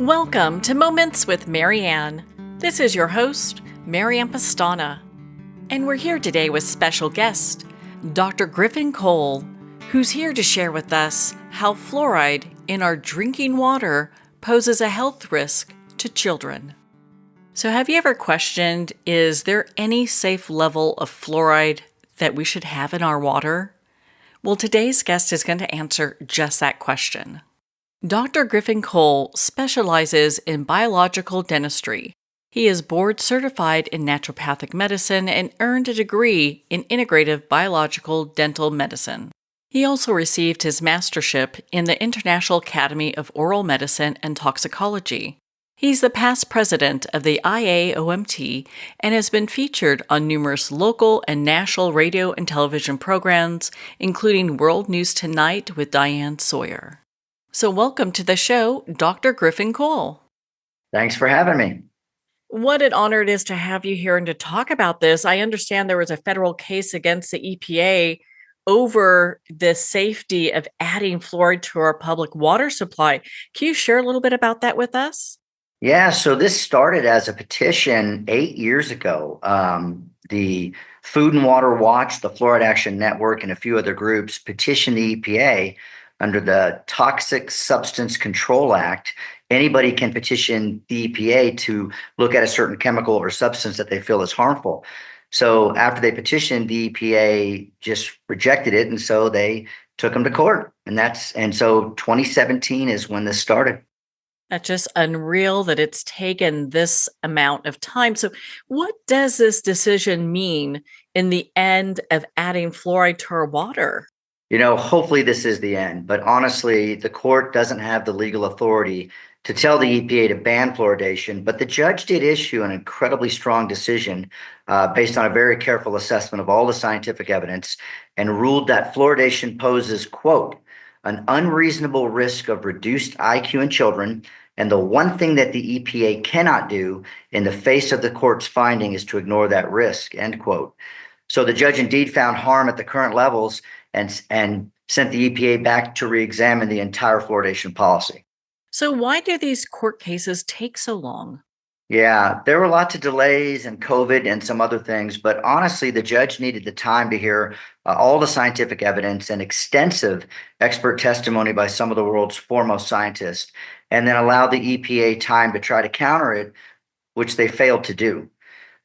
Welcome to Moments with Marianne. This is your host, Marianne Pastana, and we're here today with special guest, Dr. Griffin Cole, who's here to share with us how fluoride in our drinking water poses a health risk to children. So have you ever questioned, is there any safe level of fluoride that we should have in our water? Well, today's guest is going to answer just that question. Dr. Griffin Cole specializes in biological dentistry. He is board certified in naturopathic medicine and earned a degree in integrative biological dental medicine. He also received his mastership in the International Academy of Oral Medicine and Toxicology. He's the past president of the IAOMT and has been featured on numerous local and national radio and television programs, including World News Tonight with Diane Sawyer. So welcome to the show, Dr. Griffin Cole. Thanks for having me. What an honor it is to have you here and to talk about this. I understand there was a federal case against the EPA over the safety of adding fluoride to our public water supply. Can you share a little bit about that with us? Yeah, so this started as a petition 8 years ago. The Food and Water Watch, the Fluoride Action Network, and a few other groups petitioned the EPA under the Toxic Substance Control Act. Anybody can petition the EPA to look at a certain chemical or substance that they feel is harmful. So after they petitioned, the EPA just rejected it, and so they took them to court. And so 2017 is when this started. That's just unreal that it's taken this amount of time. So what does this decision mean in the end of adding fluoride to our water? Hopefully this is the end, but honestly, the court doesn't have the legal authority to tell the EPA to ban fluoridation, but the judge did issue an incredibly strong decision based on a very careful assessment of all the scientific evidence and ruled that fluoridation poses, quote, an unreasonable risk of reduced IQ in children. And the one thing that the EPA cannot do in the face of the court's finding is to ignore that risk, end quote. So the judge indeed found harm at the current levels and sent the EPA back to re-examine the entire fluoridation policy. So why do these court cases take so long? Yeah, there were lots of delays and COVID and some other things, but honestly, the judge needed the time to hear all the scientific evidence and extensive expert testimony by some of the world's foremost scientists, and then allow the EPA time to try to counter it, which they failed to do.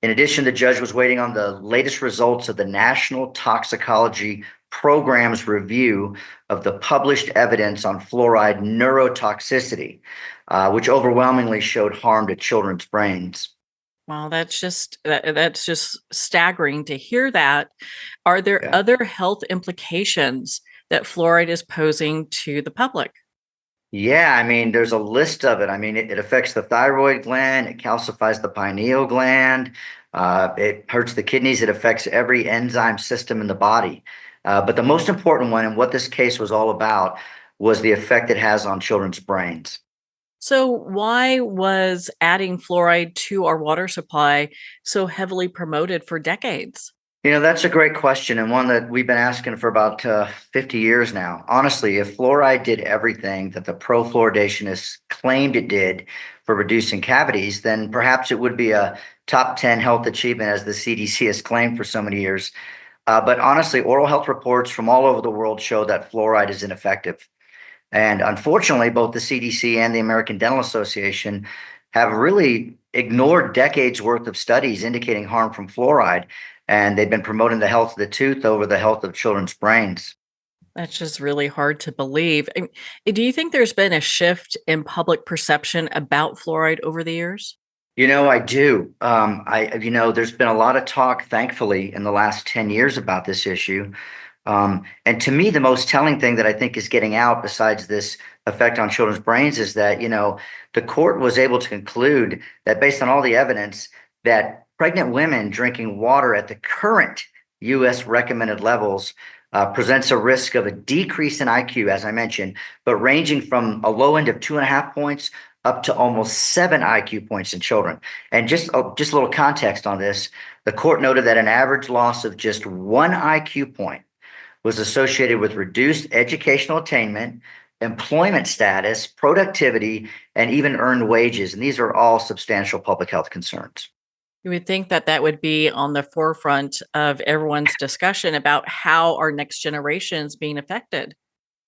In addition, the judge was waiting on the latest results of the National Toxicology Program's review of the published evidence on fluoride neurotoxicity, which overwhelmingly showed harm to children's brains. Wow, that's just staggering to hear that. Are there Yeah. other health implications that fluoride is posing to the public? Yeah, I mean, there's a list of it. I mean, it affects the thyroid gland, it calcifies the pineal gland, it hurts the kidneys, it affects every enzyme system in the body. But the most important one, and what this case was all about, was the effect it has on children's brains. So why was adding fluoride to our water supply so heavily promoted for decades? That's a great question, and one that we've been asking for about 50 years now. Honestly, if fluoride did everything that the pro-fluoridationists claimed it did for reducing cavities, then perhaps it would be a top 10 health achievement, as the CDC has claimed for so many years. But honestly, oral health reports from all over the world show that fluoride is ineffective. And unfortunately, both the CDC and the American Dental Association have really ignored decades worth of studies indicating harm from fluoride. And they've been promoting the health of the tooth over the health of children's brains. That's just really hard to believe. Do you think there's been a shift in public perception about fluoride over the years? I do. There's been a lot of talk, thankfully, in the last 10 years about this issue. And to me, the most telling thing that I think is getting out, besides this effect on children's brains, is that, the court was able to conclude that based on all the evidence, that pregnant women drinking water at the current U.S. recommended levels presents a risk of a decrease in IQ, as I mentioned, but ranging from a low end of 2.5 points up to almost 7 IQ points in children. And just a little context on this, the court noted that an average loss of just 1 IQ point was associated with reduced educational attainment employment status, productivity, and even earned wages. And these are all substantial public health concerns. You would think that that would be on the forefront of everyone's discussion about how our next generation is being affected.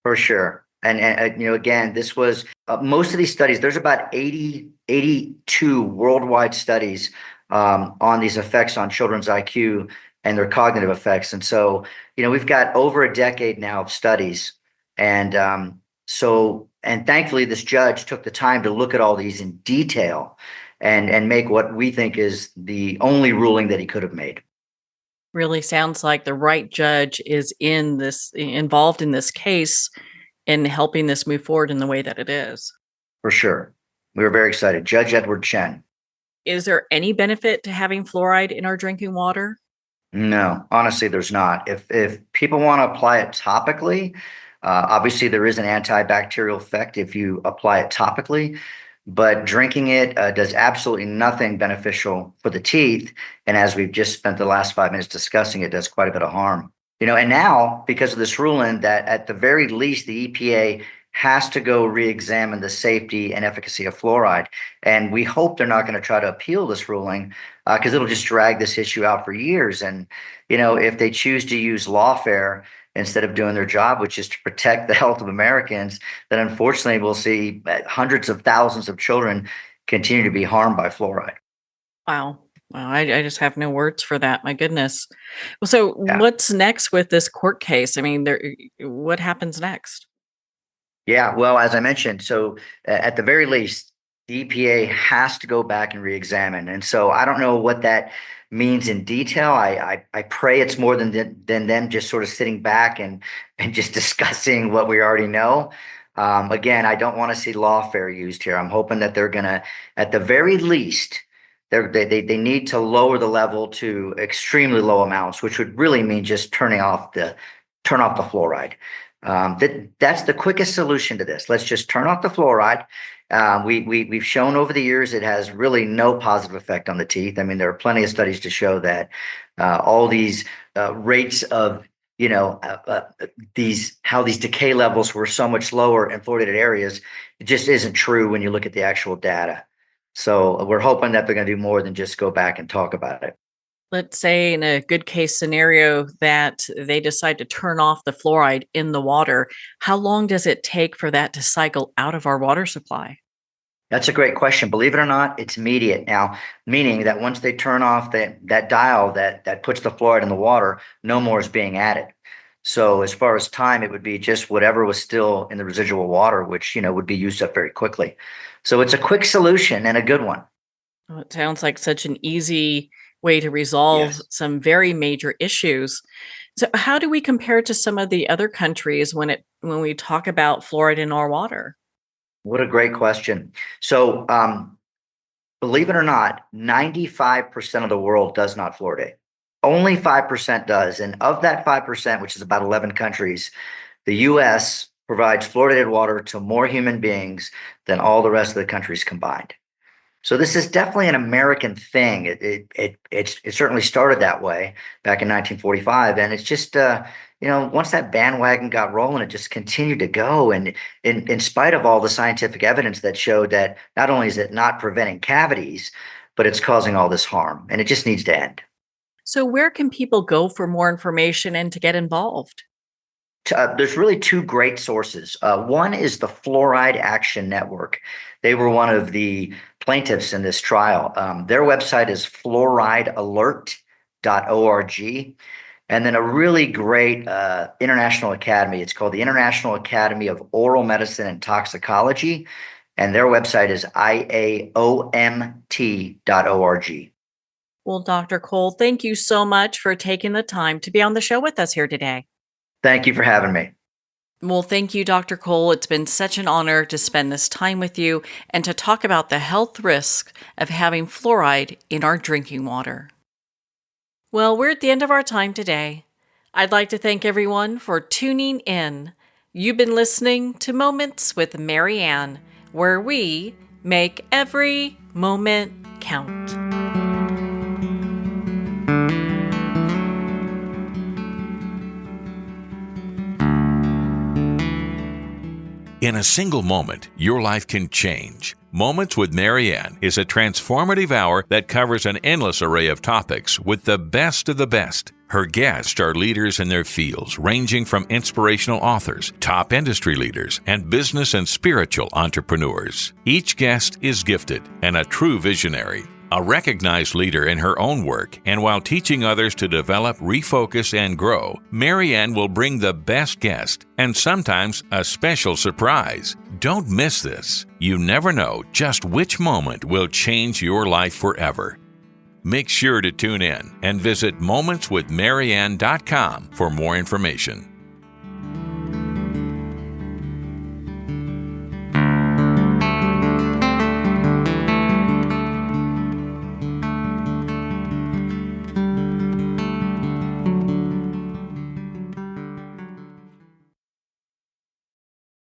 For sure. And again, this was most of these studies, there's about 82 worldwide studies on these effects on children's IQ and their cognitive effects. And so, we've got over a decade now of studies. And and thankfully, this judge took the time to look at all these in detail and make what we think is the only ruling that he could have made. Really sounds like the right judge is involved in this case in helping this move forward in the way that it is. For sure. We were very excited. Judge Edward Chen. Is there any benefit to having fluoride in our drinking water? No, honestly, there's not. If people want to apply it topically, obviously there is an antibacterial effect if you apply it topically, but drinking it does absolutely nothing beneficial for the teeth. And as we've just spent the last 5 minutes discussing, it does quite a bit of harm. And now because of this ruling, that at the very least the EPA has to go re-examine the safety and efficacy of fluoride. And we hope they're not going to try to appeal this ruling because it'll just drag this issue out for years. And, if they choose to use lawfare instead of doing their job, which is to protect the health of Americans, then unfortunately we'll see hundreds of thousands of children continue to be harmed by fluoride. Wow. Wow. I just have no words for that. My goodness. Well, so Yeah. what's next with this court case? I mean, what happens next? Yeah, well, as I mentioned, so at the very least, the EPA has to go back and re-examine. And so I don't know what that means in detail. I pray it's more than them just sort of sitting back and just discussing what we already know. Again, I don't want to see lawfare used here. I'm hoping that they're gonna, at the very least, they need to lower the level to extremely low amounts, which would really mean just turn off the fluoride. That's the quickest solution to this. Let's just turn off the fluoride. We've shown over the years it has really no positive effect on the teeth. I mean, there are plenty of studies to show that all these rates of how these decay levels were so much lower in fluoridated areas. It just isn't true when you look at the actual data. So we're hoping that they're going to do more than just go back and talk about it. Let's say in a good case scenario that they decide to turn off the fluoride in the water. How long does it take for that to cycle out of our water supply? That's a great question. Believe it or not, it's immediate now, meaning that once they turn off that dial that puts the fluoride in the water, no more is being added. So as far as time, it would be just whatever was still in the residual water, which would be used up very quickly. So it's a quick solution and a good one. Oh, it sounds like such an easy way to resolve Yes. some very major issues. So how do we compare to some of the other countries when we talk about fluoride in our water? What a great question. So believe it or not, 95% of the world does not fluoridate. Only 5% does. And of that 5%, which is about 11 countries, the US provides fluoridated water to more human beings than all the rest of the countries combined. So this is definitely an American thing. It certainly started that way back in 1945, and it's just once that bandwagon got rolling, it just continued to go. And in spite of all the scientific evidence that showed that not only is it not preventing cavities, but it's causing all this harm, and it just needs to end. So where can people go for more information and to get involved? There's really two great sources. One is the Fluoride Action Network. They were one of the plaintiffs in this trial. Their website is fluoridealert.org. And then a really great international academy. It's called the International Academy of Oral Medicine and Toxicology. And their website is iaomt.org. Well, Dr. Cole, thank you so much for taking the time to be on the show with us here today. Thank you for having me. Well, thank you, Dr. Cole. It's been such an honor to spend this time with you and to talk about the health risk of having fluoride in our drinking water. Well, we're at the end of our time today. I'd like to thank everyone for tuning in. You've been listening to Moments with Marianne, where we make every moment count. In a single moment, your life can change. Moments with Marianne is a transformative hour that covers an endless array of topics with the best of the best. Her guests are leaders in their fields, ranging from inspirational authors, top industry leaders, and business and spiritual entrepreneurs. Each guest is gifted and a true visionary, a recognized leader in her own work, and while teaching others to develop, refocus, and grow, Marianne will bring the best guest and sometimes a special surprise. Don't miss this. You never know just which moment will change your life forever. Make sure to tune in and visit momentswithmarianne.com for more information.